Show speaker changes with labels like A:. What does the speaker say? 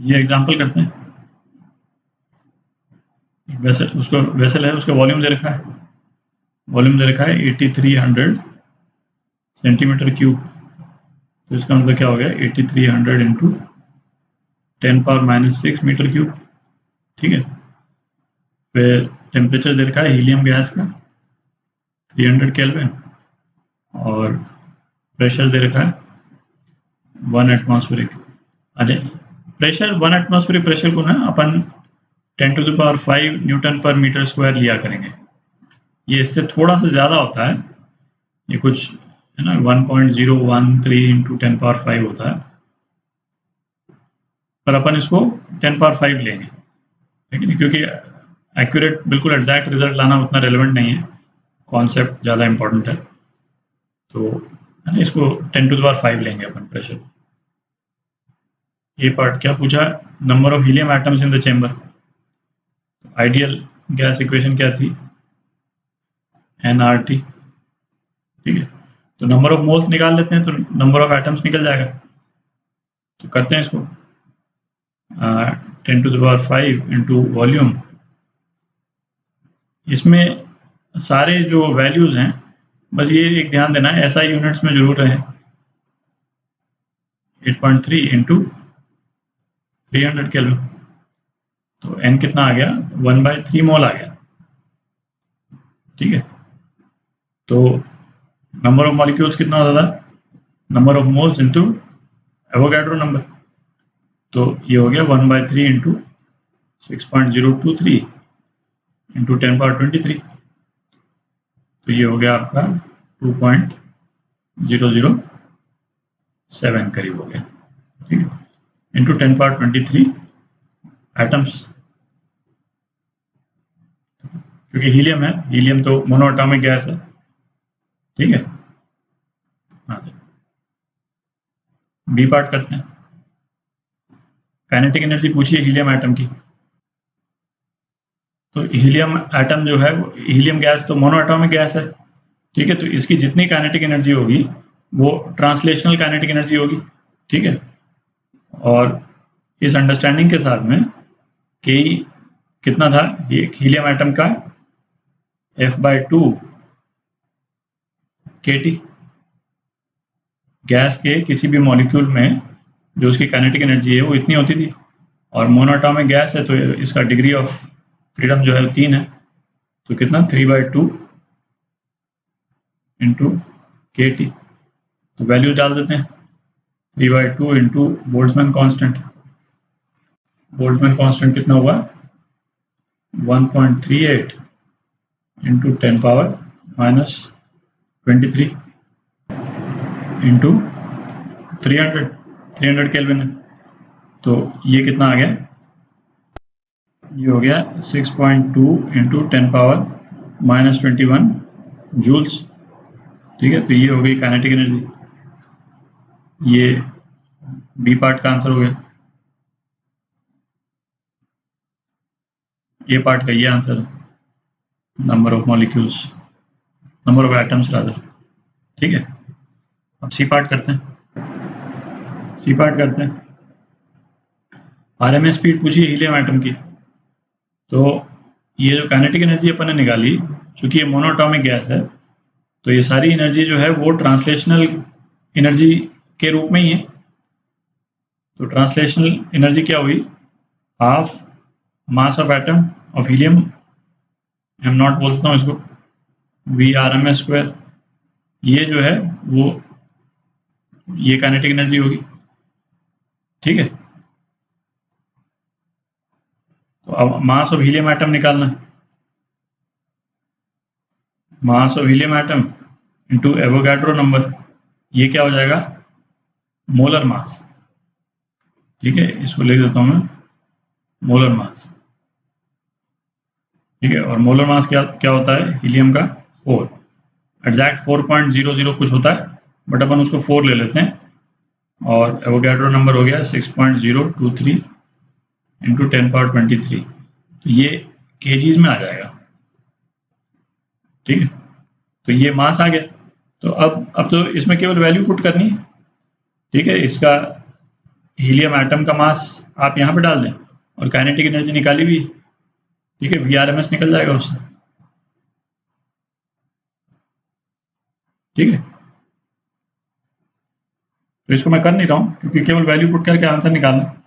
A: ये एग्जांपल करते हैं। वेसल, उसको वेसल है, उसका वॉल्यूम दे रखा है, वॉल्यूम दे रखा है 8300 सेंटीमीटर क्यूब। तो इसका मतलब क्या हो गया, 8300 इंटू 10⁻⁻6 मीटर क्यूब। ठीक है। फिर टेम्परेचर दे रखा है हीलियम गैस का 300 केल्विन, और प्रेशर दे रखा है 1 एटमॉस्फेरिक। अच्छा, प्रेशर 1 एटमॉस्फेरिक प्रेशर को ना अपन 10⁵ न्यूटन पर मीटर स्क्वायर लिया करेंगे। ये इससे थोड़ा सा ज़्यादा होता है, ये कुछ है ना 1.013 इंटू 10⁵ होता है, पर अपन इसको 10⁵ लेंगे, ठीक है, क्योंकि एक्यूरेट बिल्कुल एग्जैक्ट रिजल्ट लाना उतना रेलेवेंट नहीं है, कॉन्सेप्ट ज़्यादा इंपॉर्टेंट है। तो है ना, इसको 10⁵ लेंगे अपन प्रेशर। ये पार्ट क्या पूछा, number of helium atoms in the chamber. Ideal gas equation क्या थी, nRT। ठीक है, तो नंबर ऑफ मोल्स निकाल लेते हैं तो नंबर ऑफ एटम्स निकल जाएगा। तो करते हैं इसको 10⁵ इंटू वॉल्यूम। इसमें सारे जो वैल्यूज़ हैं, बस ये एक ध्यान देना है SI यूनिट्स में जरूर रहे। 8.3 इंटू 300 केल्विन, तो n कितना आ गया, 1/3 मोल आ गया। ठीक है, तो नंबर ऑफ मॉलिक्यूल्स कितना होता था, number of moles into Avogadro number. तो ये हो गया 1/3 इंटू 6.023 इंटू 10⁻23। तो ये हो गया आपका 2.007 करीब हो गया। ठीक है, इंटू 10⁻23 एटम्स, क्योंकि हीलियम है, हीलियम तो मोनोएटॉमिक गैस है। ठीक है, हाँ, बी पार्ट करते हैं। काइनेटिक एनर्जी पूछिए हीलियम एटम की। तो हीलियम एटम जो है, हीलियम गैस तो मोनोएटॉमिक गैस है। ठीक है, तो इसकी जितनी काइनेटिक एनर्जी होगी वो ट्रांसलेशनल काइनेटिक एनर्जी होगी। ठीक है, और इस अंडरस्टैंडिंग के साथ में कि कितना था ये हीलियम एटम का F/2 kT, गैस के किसी भी मॉलिक्यूल में जो उसकी काइनेटिक एनर्जी है वो इतनी होती थी, और मोनोएटॉमिक गैस है तो इसका डिग्री ऑफ फ्रीडम जो है 3 है, तो कितना 3/2 इंटू kT। तो वैल्यूज डाल देते हैं, 3/2 into Boltzmann constant. Boltzmann constant कितना हुआ, 1.38 इंटू 10⁻⁻23 इंटू 300 केल्विन है। तो ये कितना आ गया, ये हो गया 6.2 इंटू 10⁻⁻21 जूल्स। ठीक है, तो ये हो गई काइनेटिक एनर्जी। ये बी पार्ट का आंसर हो गया, ए पार्ट का ये आंसर है, number of molecules, number of atoms rather. ठीक है, अब सी पार्ट करते हैं। सी पार्ट करते हैं, RMS स्पीड पूछिए हीलियम एटम की। तो ये जो काइनेटिक एनर्जी अपन ने निकाली, चूंकि ये मोनोएटॉमिक गैस है, तो ये सारी एनर्जी जो है वो ट्रांसलेशनल एनर्जी के रूप में ही है। तो ट्रांसलेशनल एनर्जी क्या हुई, half mass of atom of helium, m0 बोलता हूँ इसको, V/RMS²। ये जो है वो ये काइनेटिक एनर्जी होगी। ठीक है, तो अब मास ऑफ हीलियम एटम निकालना है, mass of helium atom into Avogadro number, ये क्या हो जाएगा, मोलर मास। ठीक है, इसको लिख देता हूँ मैं, मोलर मास। ठीक है, और मोलर मास क्या क्या होता है हीलियम का, 4, एग्जैक्ट 4.00 कुछ होता है, बट अपन उसको 4 ले लेते हैं, और एवोगाड्रो नंबर हो गया 6.023 इंटू 10⁻23। तो ये केजीज में आ जाएगा। ठीक है, तो ये मास आ गया। तो अब तो इसमें केवल वैल्यू पुट करनी है। ठीक है, इसका हीलियम एटम का मास आप यहाँ पे डाल दें और काइनेटिक एनर्जी निकाली भी, ठीक है, VRMS निकल जाएगा उससे, ठीक है। तो इसको मैं कर नहीं रहा हूँ क्योंकि केवल वैल्यू पुट करके आंसर निकालना।